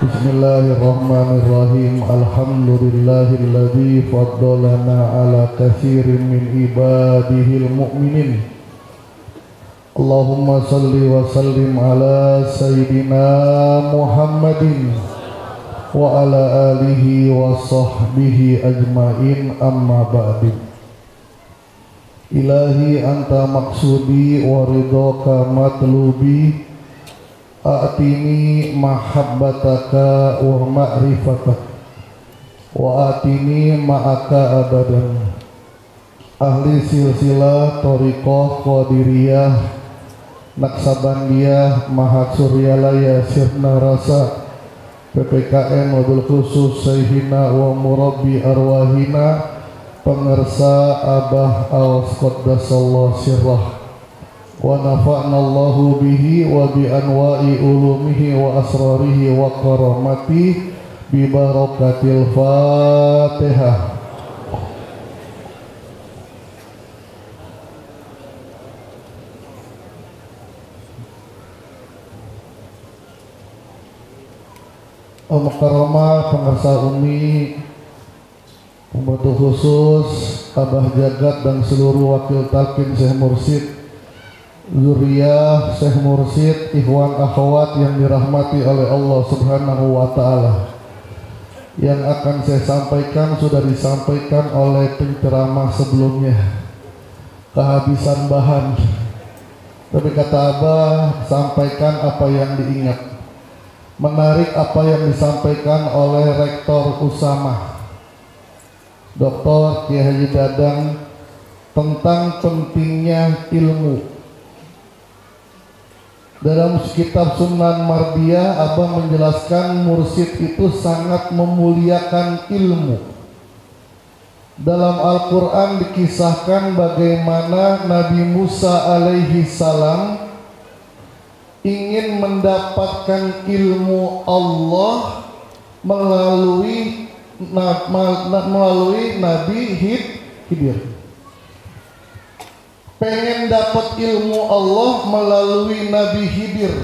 Bismillahirrahmanirrahim. Alhamdulillahilladzi faddalana ala katsirin min ibadihil mu'minin. Allahumma salli wa sallim ala sayyidina Muhammadin wa ala alihi wa sahbihi ajmain, amma ba'du. Ilahi anta maksudi wa ridhaka matlubi, a'tini mahabbataka wa ma'rifatak wa atini ma'aka abadan. Ahli silsilah Thariqah Qadiriyah Naksabandiyah Mahatsuryalaya Sirna Rasa PPKN wabil khusus Sayyidina wa Murabbi Arwahina Pengersa Abah Al-Qaddasallahu Sirrah wa nafa'na Allahu bihi wa bi anwa'i ulumihi wa asrarihi wa karamati bi barakatil Fatihah. Al-Mukarramah pengersa Umi, pembantu khusus Abah Jagat dan seluruh wakil talqin Syekh Mursyid, zuriyah Syekh Mursyid, ikhwan akhwat yang dirahmati oleh Allah Subhanahu wa taala. Yang akan saya sampaikan sudah disampaikan oleh penceramah sebelumnya. Kehabisan bahan. Tapi kata Abah, sampaikan apa yang diingat. Menarik apa yang disampaikan oleh Rektor Usama Dr. Kiai Haji Dadang tentang pentingnya ilmu. Dalam kitab Sunan Mardiyah, Abah menjelaskan mursyid itu sangat memuliakan ilmu. Dalam Al-Quran dikisahkan bagaimana Nabi Musa alaihi salam ingin mendapatkan ilmu Allah melalui Nabi Khidir. Pengen dapat ilmu Allah melalui Nabi Khidir,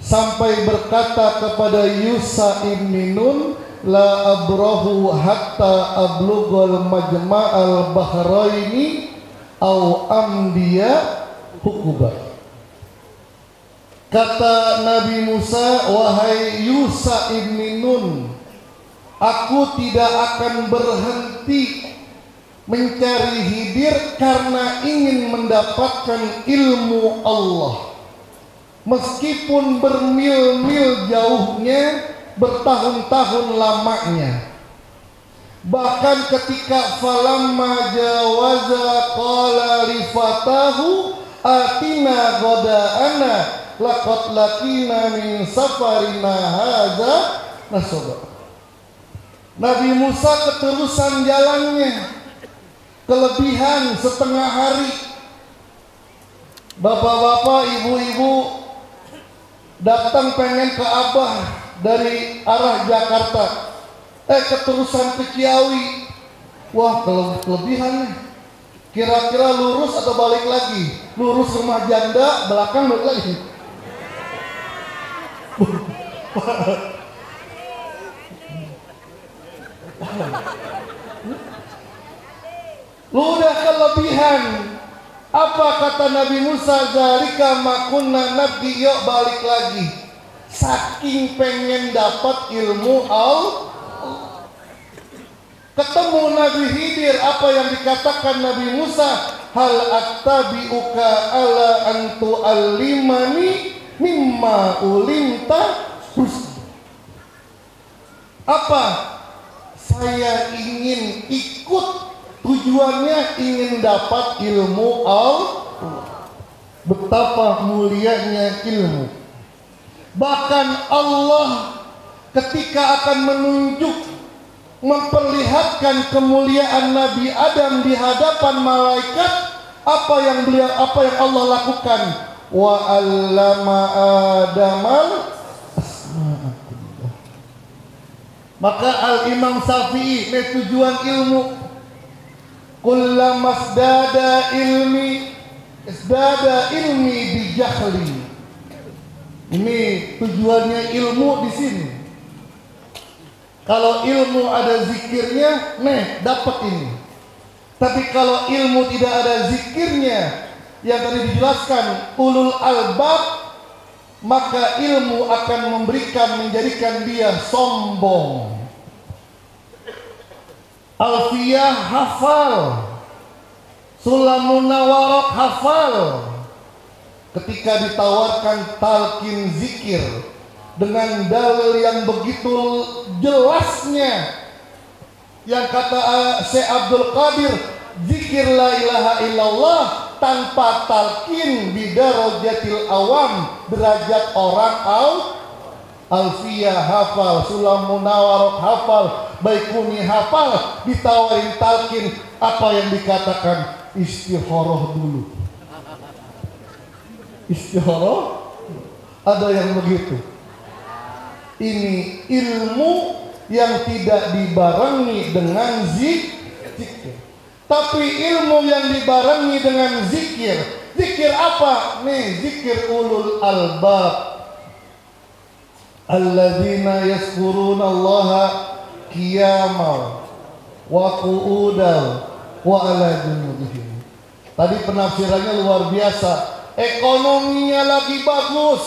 sampai berkata kepada Yusa ibn Nun, la abrahu hatta ablughal majma'al bahraini au amdiya hukuba. Kata Nabi Musa, wahai Yusa ibn Nun, aku tidak akan berhenti mencari Khidir karena ingin mendapatkan ilmu Allah. Meskipun bermil-mil jauhnya, bertahun-tahun lamanya. Bahkan ketika falamma jawaza qala li fatahu atina goda'ana laqad laqina min safarina hadza nasaba. Nabi Musa keterusan jalannya, kelebihan setengah hari. Bapak-bapak, ibu-ibu datang pengen ke Abah dari arah Jakarta, keterusan ke Ciawi. Wah, kelebihan nih. Kira-kira lurus atau balik lagi? Lurus rumah janda, belakang balik lagi. Lu udah kelebihan. Apa kata Nabi Musa? Zalika makunna nabi, yuk balik lagi. Saking pengen dapat ilmu Allah. Ketemu Nabi Khidir, apa yang dikatakan Nabi Musa? Hal attabi'uka ala antu alimani mimma ulimta rusd. Apa? Saya ingin ikut, tujuannya ingin dapat ilmu Allah. Betapa mulianya ilmu. Bahkan Allah ketika akan menunjuk, memperlihatkan kemuliaan Nabi Adam di hadapan malaikat, apa yang Allah lakukan? Wa 'allama Adamal asma'akullah. Maka Al-Imam Syafi'i, tujuan ilmu, kullamasdada ilmi isdada ilmi bijahli. Ini tujuannya ilmu di sini. Kalau ilmu ada zikirnya, dapat ini. Tapi kalau ilmu tidak ada zikirnya, yang tadi dijelaskan ulul albab, maka ilmu akan menjadikan dia sombong. Alfiyah hafal, Sulamun Nawarok hafal. Ketika ditawarkan talqin zikir dengan dalil yang begitu jelasnya, yang kata Syekh Abdul Qadir, zikir la ilaha illallah tanpa talqin bidarajatil awam, derajat orang Alfiyah hafal, Sulamun Nawarok hafal, Baikuni hafal, ditawarin talqin, apa yang dikatakan? Istikharah dulu. Istikharah, ada yang begitu. Ini ilmu yang tidak dibarengi dengan zikir. Tapi ilmu yang dibarengi dengan zikir. Zikir apa? Zikir ulul albab. Alladzina yazkuruna Allaha qiyaman wa qu'udan wa ala junubihim. Tadi penafsirannya luar biasa. Ekonominya lagi bagus,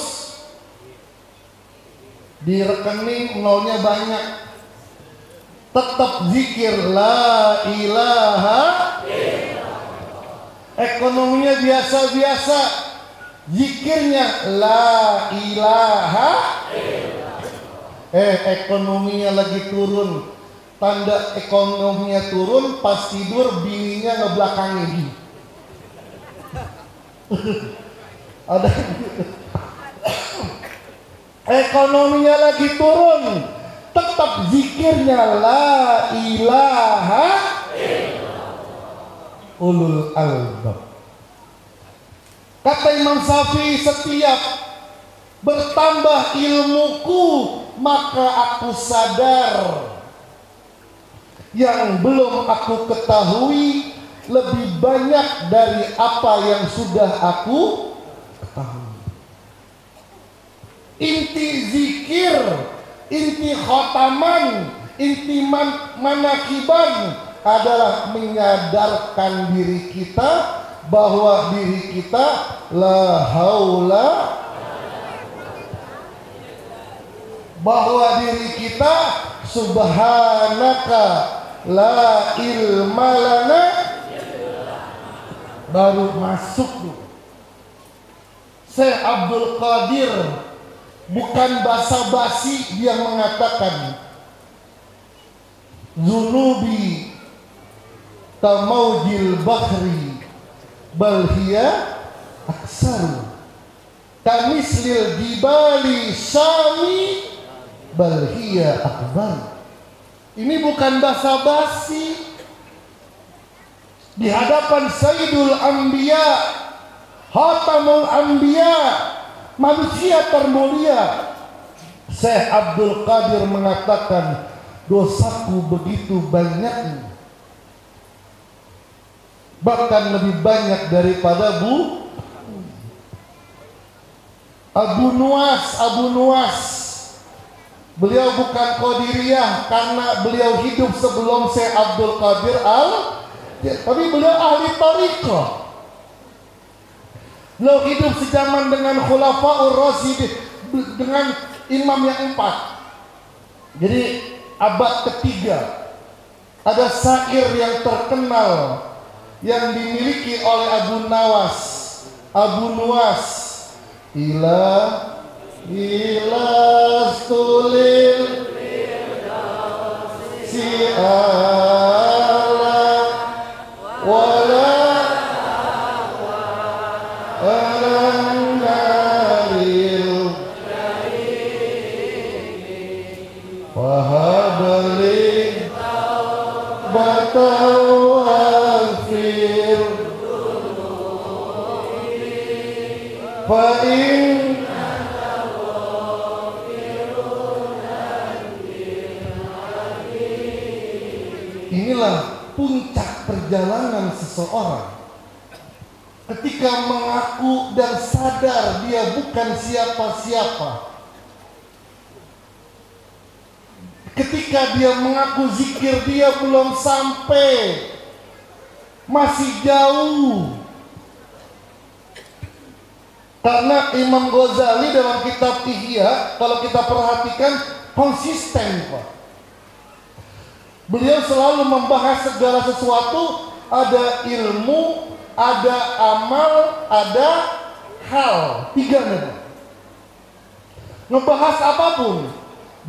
di rekening nolnya banyak, tetap zikir la ilaha illallah. Ekonominya biasa-biasa, zikirnya la ilaha illallah. Ekonominya lagi turun, tanda ekonominya turun, pas tidur bininya ngebelakangin. Ada gitu. Ekonominya lagi turun, tetap zikirnya la ilaha illallah. Ulul albab. Kata Imam Syafi'i, setiap bertambah ilmuku maka aku sadar yang belum aku ketahui lebih banyak dari apa yang sudah aku ketahui. Inti zikir, inti khotaman, inti manakiban adalah menyadarkan diri kita bahwa diri kita la haula, bahwa diri kita subhanaka la ilma lana, baru masuk. Syekh Abdul Qadir bukan basa-basi, dia mengatakan zunubi tamaujil bahri bal hiya aksaru kamislil dibali sami bal hiya akbar. Ini bukan basa-basi di hadapan Sayyidul Anbiya, Khatamul Anbiya, manusia termulia. Syekh Abdul Qadir mengatakan, dosaku begitu banyaknya, bahkan lebih banyak daripada Abu Nuwas. Beliau bukan Qadiriyah karena beliau hidup sebelum Syekh Abdul Qadir tapi beliau ahli tariqah. Beliau hidup sejaman dengan Khulafaur Rasyidin, dengan imam yang 4. Jadi abad ketiga. Ada syair yang terkenal yang dimiliki oleh Abu Nuwas. Ila stulil si'ala wala alangaril wahabali batawafir fa'in. Inilah puncak perjalanan seseorang ketika mengaku dan sadar dia bukan siapa-siapa. Ketika dia mengaku zikir dia belum sampai, masih jauh. Karena Imam Ghazali dalam kitab Ihya, kalau kita perhatikan, konsisten, Pak. Beliau selalu membahas segala sesuatu, ada ilmu, ada amal, ada hal. 3 nih. Ngebahas apapun,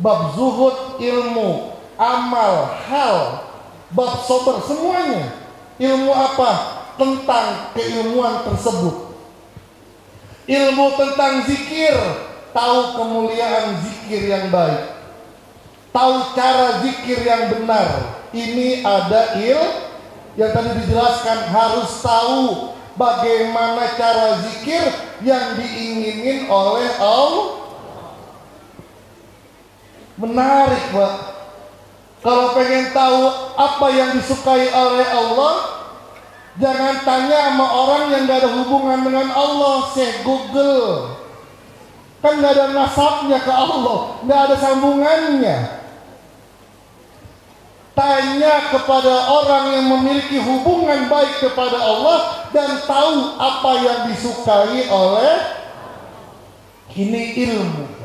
bab zuhud ilmu, amal, hal, bab sober, semuanya. Ilmu apa? Tentang keilmuan tersebut. Ilmu tentang zikir, tahu kemuliaan zikir yang baik, tahu cara zikir yang benar. Ini ada yang tadi dijelaskan, harus tahu bagaimana cara zikir yang diinginin oleh Allah. Menarik, Pak. Kalau pengen tahu apa yang disukai oleh Allah, jangan tanya sama orang yang gak ada hubungan dengan Allah. Saya Google, kan gak ada nasabnya ke Allah, gak ada sambungannya. Tanya kepada orang yang memiliki hubungan baik kepada Allah dan tahu apa yang disukai oleh. Ini ilmu.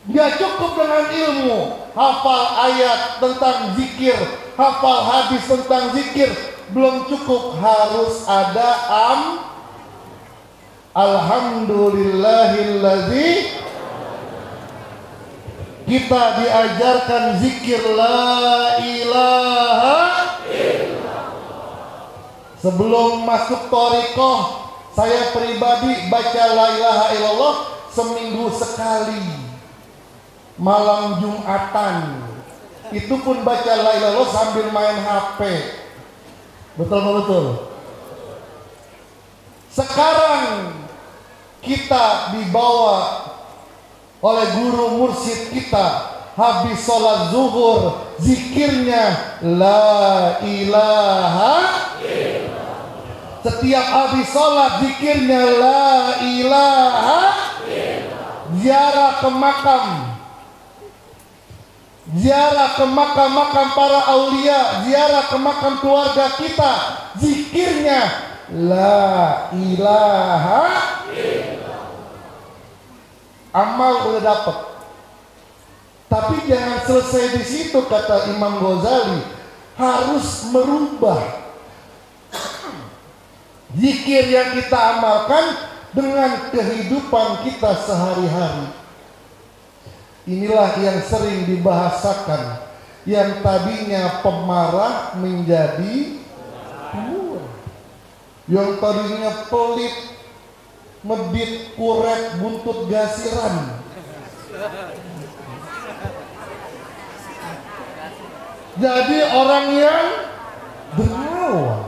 Gak cukup dengan ilmu, hafal ayat tentang zikir, hafal hadis tentang zikir, belum cukup, harus ada Alhamdulillahilladzi. Kita diajarkan zikir la ilaha illallah. Sebelum masuk thariqah, saya pribadi baca la ilaha illallah seminggu sekali. Malam Jumatan itu pun baca la ilaha illallah sambil main HP. Betul betul. Sekarang kita dibawa oleh guru mursyid kita, habis sholat zuhur zikirnya la ilaha illallah. Setiap habis sholat zikirnya la ilaha illallah. Ziarah ke makam, ziarah ke makam-makam para aulia, ziarah ke makam keluarga kita, zikirnya la ilaha illallah. Amal udah dapat. Tapi jangan selesai di situ, kata Imam Ghazali, harus merubah zikir yang kita amalkan dengan kehidupan kita sehari-hari. Inilah yang sering dibahasakan, yang tadinya pemarah menjadi pemurah, yang tadinya pelit, medit, kuret, buntut gasiran. Jadi orang yang dermawan,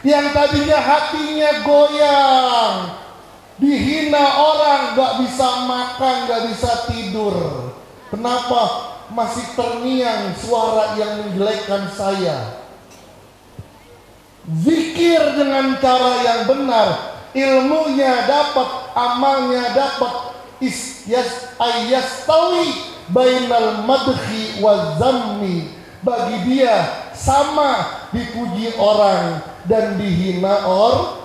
yang tadinya hatinya goyang, dihina orang, gak bisa makan, gak bisa tidur. Kenapa? Masih terngiang suara yang menjelekkan saya. Zikir dengan cara yang benar, ilmunya dapat, amalnya dapat. Ayyastawi bainal madhi wa zammi. Bagi dia sama dipuji orang dan dihina orang.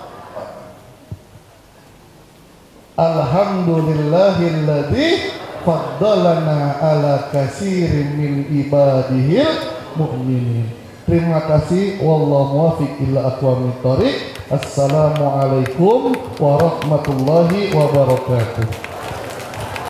Alhamdulillahilladzi faddalana ala katsirin min ibadihil mu'minin. Terima kasih. Wallahu muwaffiq ila aqwamit thoriq. Assalamualaikum warahmatullahi wabarakatuh.